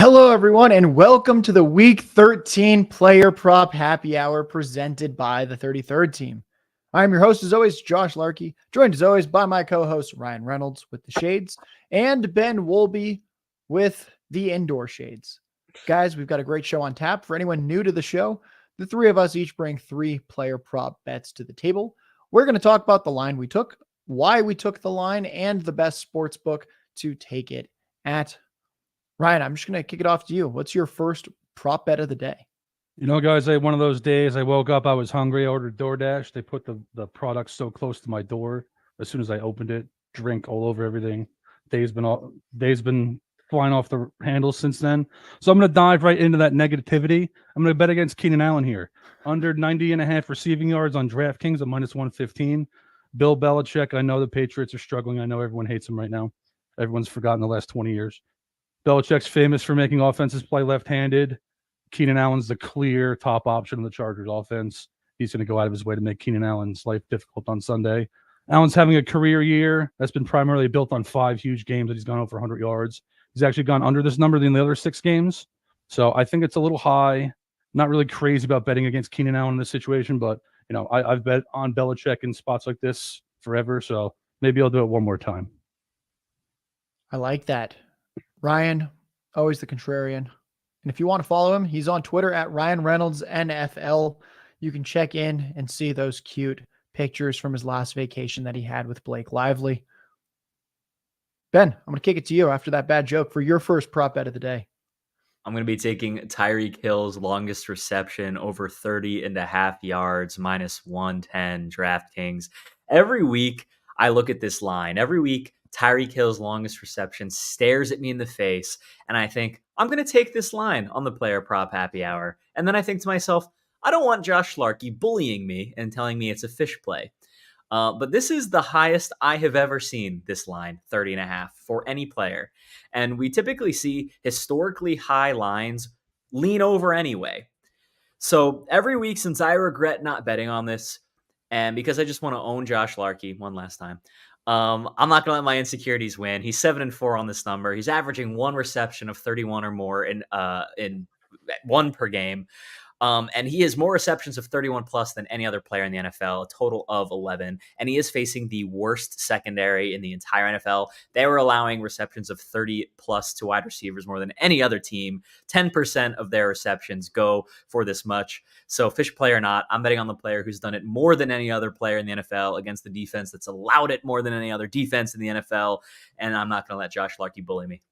Hello, everyone, and welcome to the Week 13 Player Prop Happy Hour presented by the 33rd Team. I'm your host, as always, Josh Larky, joined as always by my co-host, Ryan Reynolds with the Shades, and Ben Wolbransky with the Indoor Shades. Guys, we've got a great show on tap. For anyone new to the show, the three of us each bring 3 player prop bets to the table. We're going to talk about the line we took, why we took the line, and the best sports book to take it at. Ryan, I'm just going to kick it off to you. What's your first prop bet of the day? You know, guys, one of those days I woke up, I was hungry, I ordered DoorDash. They put the product so close to my door. As soon as I opened it, drink all over everything. Day's been flying off the handles since then. So I'm going to dive right into that negativity. I'm going to bet against Keenan Allen here. Under 90.5 receiving yards on DraftKings at minus 115. Bill Belichick, I know the Patriots are struggling. I know everyone hates him right now. Everyone's forgotten the last 20 years. Belichick's famous for making offenses play left-handed. Keenan Allen's the clear top option in the Chargers offense. He's going to go out of his way to make Keenan Allen's life difficult on Sunday. Allen's having a career year that's been primarily built on 5 huge games that he's gone over 100 yards. He's actually gone under this number than the other 6 games. So I think it's a little high. Not really crazy about betting against Keenan Allen in this situation, but you know, I've bet on Belichick in spots like this forever, so maybe I'll do it one more time. I like that. Ryan, always the contrarian. And if you want to follow him, he's on Twitter at Ryan Reynolds NFL. You can check in and see those cute pictures from his last vacation that he had with Blake Lively. Ben, I'm going to kick it to you after that bad joke for your first prop bet of the day. I'm going to be taking Tyreek Hill's longest reception over 30.5 yards, minus 110 DraftKings. Every week, I look at this line. Every week, Tyreek Hill's longest reception stares at me in the face, and I think, I'm going to take this line on the player prop happy hour. And then I think to myself, I don't want Josh Larky bullying me and telling me it's a fish play. But this is the highest I have ever seen this line, 30.5, for any player. And we typically see historically high lines lean over anyway. So every week since I regret not betting on this, and because I just want to own Josh Larky one last time, I'm not going to let my insecurities win. He's 7-4 on this number. He's averaging 1 reception of 31 or more in 1 per game. And he has more receptions of 31 plus than any other player in the NFL, a total of 11. And he is facing the worst secondary in the entire NFL. They were allowing receptions of 30 plus to wide receivers more than any other team. 10% of their receptions go for this much. So fish play or not, I'm betting on the player who's done it more than any other player in the NFL against the defense that's allowed it more than any other defense in the NFL. And I'm not going to let Josh Larky bully me.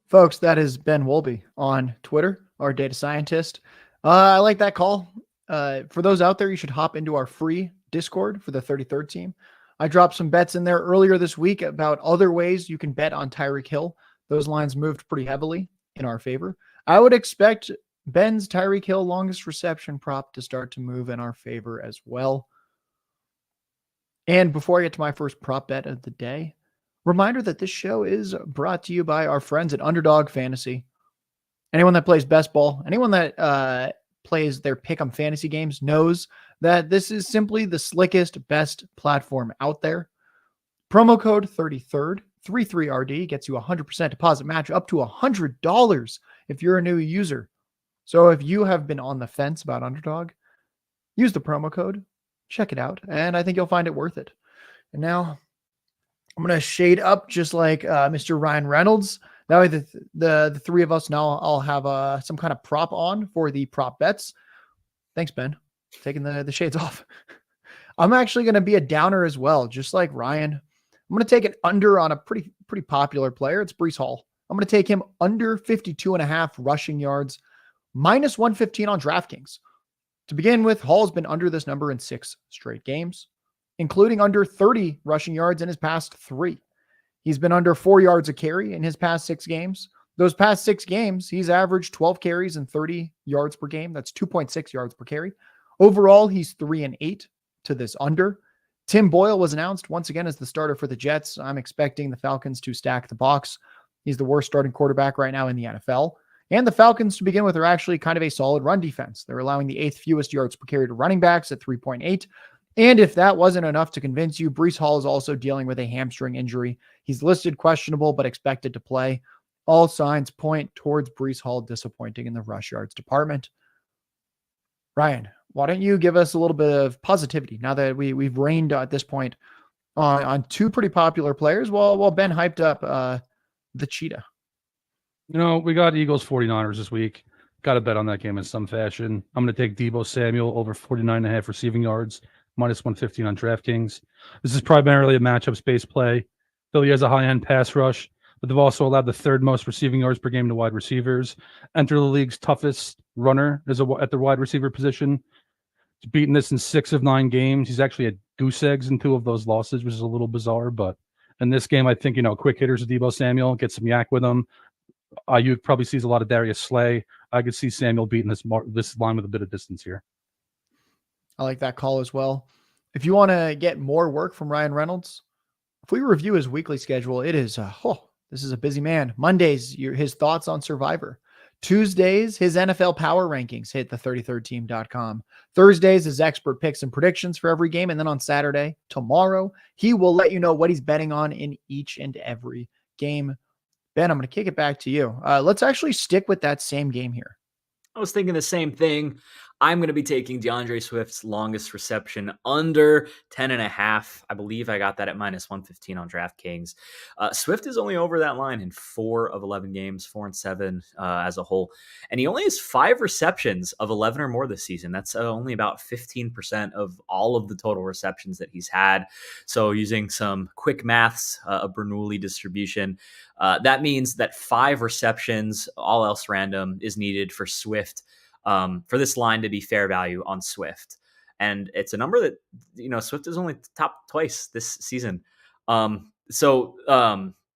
Folks, that is Ben Wolbransky on Twitter, our data scientist. I like that call. For those out there, you should hop into our free Discord for the 33rd Team. I dropped some bets in there earlier this week about other ways you can bet on Tyreek Hill. Those lines moved pretty heavily in our favor. I would expect Ben's Tyreek Hill longest reception prop to start to move in our favor as well. And before I get to my first prop bet of the day, reminder that this show is brought to you by our friends at Underdog Fantasy. Anyone that plays best ball, anyone that plays their pick'em fantasy games knows that this is simply the slickest, best platform out there. Promo code 33rd, 33RD gets you 100% deposit match up to $100 if you're a new user. So if you have been on the fence about Underdog, use the promo code, check it out, and I think you'll find it worth it. And now I'm going to shade up just like Mr. Ryan Reynolds. That way the 3 of us now I'll have some kind of prop on for the prop bets. Thanks, Ben. Taking the shades off. I'm actually going to be a downer as well, just like Ryan. I'm going to take an under on a pretty popular player. It's Breece Hall. I'm going to take him under 52.5 rushing yards, minus 115 on DraftKings. To begin with, Hall's been under this number in 6 straight games, including under 30 rushing yards in his past 3. He's been under 4 yards a carry in his past 6 games. Those past 6 games, he's averaged 12 carries and 30 yards per game. That's 2.6 yards per carry. Overall, he's 3-8 to this under. Tim Boyle was announced once again as the starter for the Jets. I'm expecting the Falcons to stack the box. He's the worst starting quarterback right now in the NFL. And the Falcons, to begin with, are actually kind of a solid run defense. They're allowing the 8th fewest yards per carry to running backs at 3.8. And if that wasn't enough to convince you, Breece Hall is also dealing with a hamstring injury. He's listed questionable, but expected to play. All signs point towards Breece Hall disappointing in the rush yards department. Ryan, why don't you give us a little bit of positivity now that we've reigned at this point on two pretty popular players while Ben hyped up the cheetah. We got Eagles 49ers this week. Got to bet on that game in some fashion. I'm going to take Deebo Samuel over 49.5 receiving yards, minus 115 on DraftKings. This is primarily a matchup-based play. Philly has a high-end pass rush, but they've also allowed the third most receiving yards per game to wide receivers. Enter the league's toughest runner at the wide receiver position. He's beaten this in 6 of 9 games. He's actually had goose eggs in 2 of those losses, which is a little bizarre. But in this game, I think, quick hitters with Deebo Samuel, get some yak with him. Ayuk probably sees a lot of Darius Slay. I could see Samuel beating this line with a bit of distance here. I like that call as well. If you want to get more work from Ryan Reynolds, if we review his weekly schedule, it is, this is a busy man. Mondays, his thoughts on Survivor. Tuesdays, his NFL power rankings hit the 33rdteam.com. Thursdays, his expert picks and predictions for every game. And then on Saturday, tomorrow, he will let you know what he's betting on in each and every game. Ben, I'm going to kick it back to you. Let's actually stick with that same game here. I was thinking the same thing. I'm going to be taking DeAndre Swift's longest reception under 10.5. I believe I got that at minus 115 on DraftKings. Swift is only over that line in 4 of 11 games, 4 and 7 as a whole. And he only has 5 receptions of 11 or more this season. That's only about 15% of all of the total receptions that he's had. So using some quick maths, a Bernoulli distribution, that means that 5 receptions, all else random, is needed for Swift. For this line to be fair value on Swift. And it's a number that, Swift is only topped twice this season. The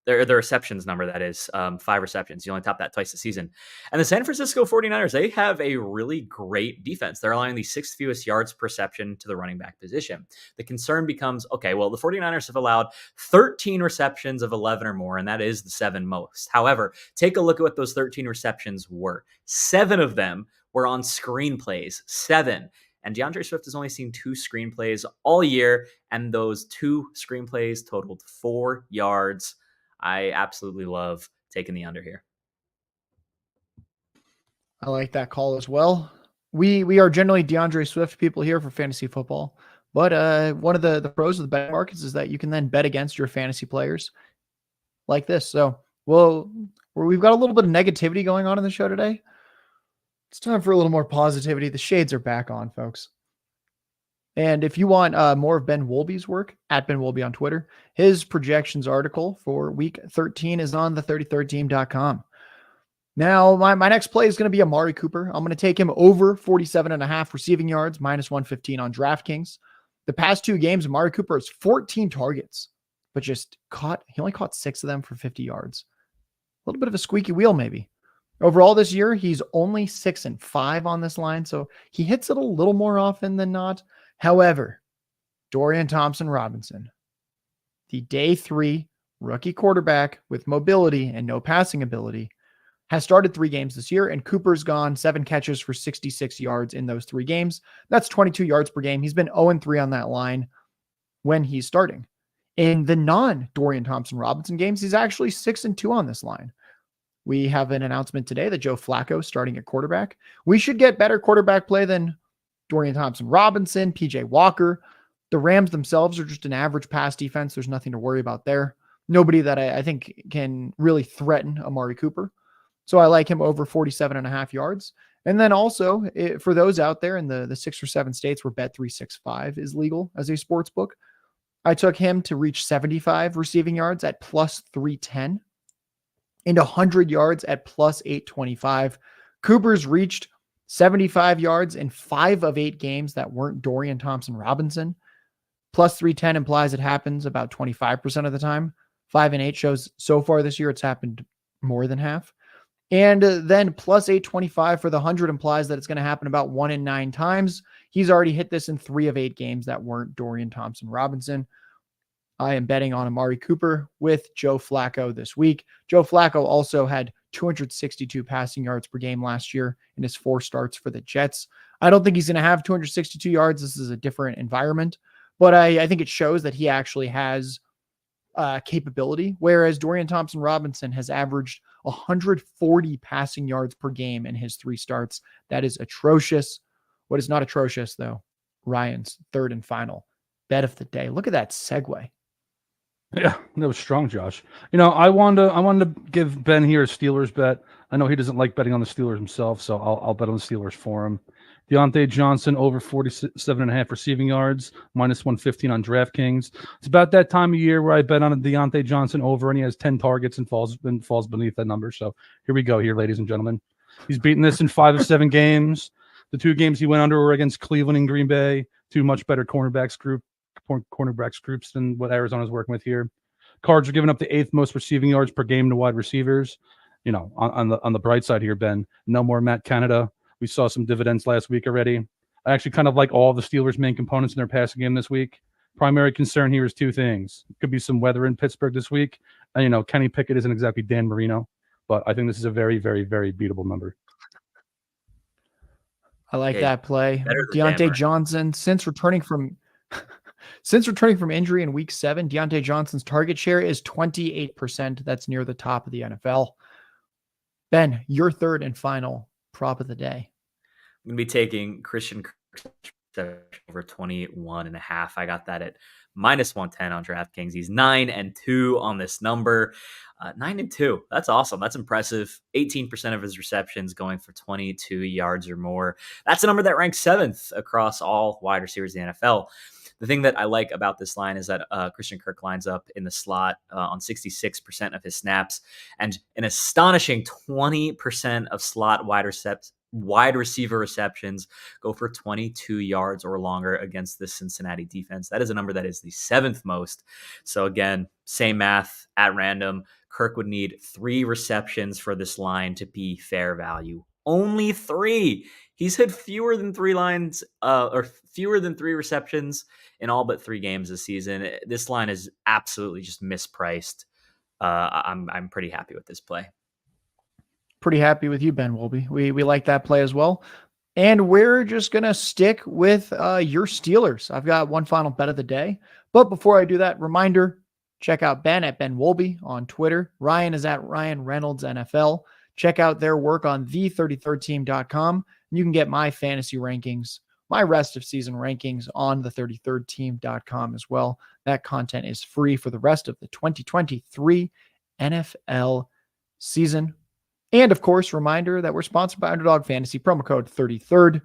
receptions number, that is 5 receptions. You only top that twice this season. And the San Francisco 49ers, they have a really great defense. They're allowing the 6th fewest yards per reception to the running back position. The concern becomes, okay, well, the 49ers have allowed 13 receptions of 11 or more, and that is the 7 most. However, take a look at what those 13 receptions were. 7 of them were on screenplays. 7. And DeAndre Swift has only seen 2 screenplays all year, and those 2 screenplays totaled 4 yards. I absolutely love taking the under here. I like that call as well. We are generally DeAndre Swift people here for fantasy football, but one of the pros of the betting markets is that you can then bet against your fantasy players like this. So, we've got a little bit of negativity going on in the show today. It's time for a little more positivity. The shades are back on, folks. And if you want more of Ben Wolby's work, at Ben Wolby on Twitter, his projections article for week 13 is on the 33rdteam.com. Now, my next play is going to be Amari Cooper. I'm going to take him over 47.5 receiving yards, minus 115 on DraftKings. The past 2 games, Amari Cooper has 14 targets, but he only caught 6 of them for 50 yards. A little bit of a squeaky wheel, maybe. Overall this year, he's only 6-5 on this line, so he hits it a little more often than not. However, Dorian Thompson-Robinson, the day 3 rookie quarterback with mobility and no passing ability, has started 3 games this year, and Cooper's gone 7 catches for 66 yards in those 3 games. That's 22 yards per game. He's been 0-3 on that line when he's starting. In the non-Dorian Thompson-Robinson games, he's actually 6-2 on this line. We have an announcement today that Joe Flacco starting at quarterback. We should get better quarterback play than Dorian Thompson-Robinson, PJ Walker. The Rams themselves are just an average pass defense. There's nothing to worry about there. Nobody that I think can really threaten Amari Cooper. So I like him over 47.5 yards. And then also, for those out there in the 6 or 7 states where Bet365 is legal as a sports book, I took him to reach 75 receiving yards at plus 310. And 100 yards at plus 825. Cooper's reached 75 yards in 5 of 8 games that weren't Dorian Thompson-Robinson. Plus 310 implies it happens about 25% of the time. 5 and 8 shows so far this year it's happened more than half. And then plus 825 for the 100 implies that it's going to happen about 1 in 9 times. He's already hit this in 3 of 8 games that weren't Dorian Thompson-Robinson. I am betting on Amari Cooper with Joe Flacco this week. Joe Flacco also had 262 passing yards per game last year in his 4 starts for the Jets. I don't think he's going to have 262 yards. This is a different environment, but I think it shows that he actually has capability, whereas Dorian Thompson-Robinson has averaged 140 passing yards per game in his 3 starts. That is atrocious. What is not atrocious, though? Ryan's third and final bet of the day. Look at that segue. Yeah, that was strong, Josh. I wanted to give Ben here a Steelers bet. I know he doesn't like betting on the Steelers himself, so I'll bet on the Steelers for him. Deontay Johnson over 47.5 receiving yards, minus 115 on DraftKings. It's about that time of year where I bet on a Deontay Johnson over, and he has 10 targets and falls beneath that number. So here we go, ladies and gentlemen. He's beaten this in 5 of 7 games. The 2 games he went under were against Cleveland and Green Bay, 2 much better cornerbacks groups than what Arizona's working with here. Cards are giving up the 8th most receiving yards per game to wide receivers. On the bright side here, Ben, no more Matt Canada. We saw some dividends last week already. I actually kind of like all the Steelers' main components in their passing game this week. Primary concern here is 2 things. It could be some weather in Pittsburgh this week. And, Kenny Pickett isn't exactly Dan Marino, but I think this is a very, very, very beatable number. I like that play. Deontay Johnson, since returning from injury in week 7, Deontay Johnson's target share is 28%. That's near the top of the NFL. Ben, your third and final prop of the day. I'm going to be taking Christian Kirk over 21.5. I got that at minus 110 on DraftKings. He's 9-2 on this number. 9-2. That's awesome. That's impressive. 18% of his receptions going for 22 yards or more. That's a number that ranks 7th across all wide receivers in the NFL. The thing that I like about this line is that Christian Kirk lines up in the slot on 66% of his snaps, and an astonishing 20% of slot wide receiver receptions go for 22 yards or longer against the Cincinnati defense. That is a number that is the 7th most. So again, same math at random. Kirk would need 3 receptions for this line to be fair value. Only 3. He's had fewer than 3 receptions in all but 3 games this season. This line is absolutely just mispriced. I'm pretty happy with this play. Pretty happy with you, Ben Wolby. We like that play as well. And we're just going to stick with your Steelers. I've got one final bet of the day. But before I do that, reminder, check out Ben at Ben Wolby on Twitter. Ryan is at Ryan Reynolds NFL. Check out their work on the33rdteam.com. And you can get my fantasy rankings, my rest of season rankings on the33rdteam.com as well. That content is free for the rest of the 2023 NFL season. And of course, reminder that we're sponsored by Underdog Fantasy, promo code 33rd,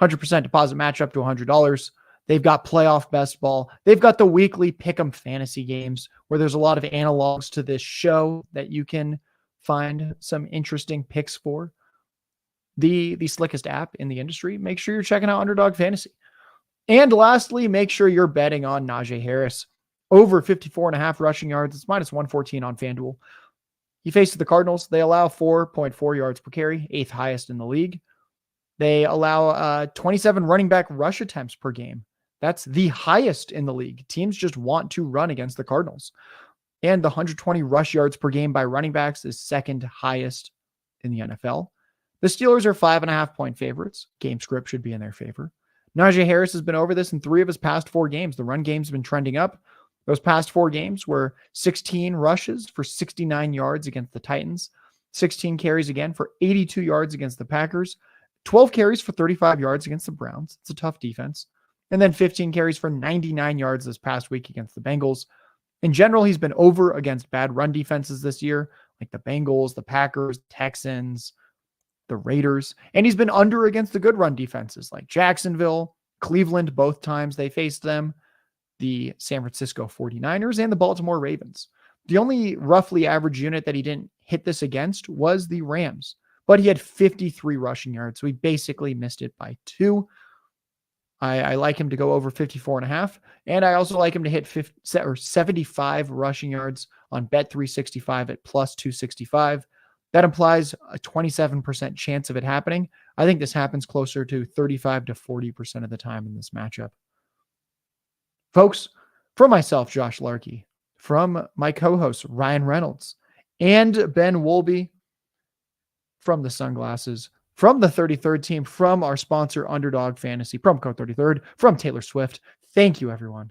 100% deposit match up to $100. They've got playoff best ball. They've got the weekly pick'em fantasy games where there's a lot of analogs to this show that you can find some interesting picks for. The slickest app in the industry. Make sure you're checking out Underdog Fantasy. And lastly, make sure you're betting on Najee Harris. Over 54.5 rushing yards. It's minus 114 on FanDuel. He faces the Cardinals. They allow 4.4 yards per carry, 8th highest in the league. They allow 27 running back rush attempts per game. That's the highest in the league. Teams just want to run against the Cardinals. And the 120 rush yards per game by running backs is 2nd highest in the NFL. The Steelers are 5.5-point favorites. Game script should be in their favor. Najee Harris has been over this in 3 of his past 4 games. The run game's been trending up. Those past 4 games were 16 rushes for 69 yards against the Titans, 16 carries again for 82 yards against the Packers, 12 carries for 35 yards against the Browns. It's a tough defense. And then 15 carries for 99 yards this past week against the Bengals. In general, he's been over against bad run defenses this year, like the Bengals, the Packers, Texans, the Raiders. And he's been under against the good run defenses like Jacksonville, Cleveland, both times they faced them, the San Francisco 49ers, and the Baltimore Ravens. The only roughly average unit that he didn't hit this against was the Rams, but he had 53 rushing yards, so he basically missed it by 2. I like him to go over 54.5, and I also like him to hit 75 rushing yards on Bet365 at plus 265. That implies a 27% chance of it happening. I think this happens closer to 35 to 40% of the time in this matchup. Folks, from myself, Josh Larky, from my co-hosts, Ryan Reynolds and Ben Wolby, from the Sunglasses, from the 33rd team, from our sponsor, Underdog Fantasy, promo code 33rd, from Taylor Swift. Thank you, everyone.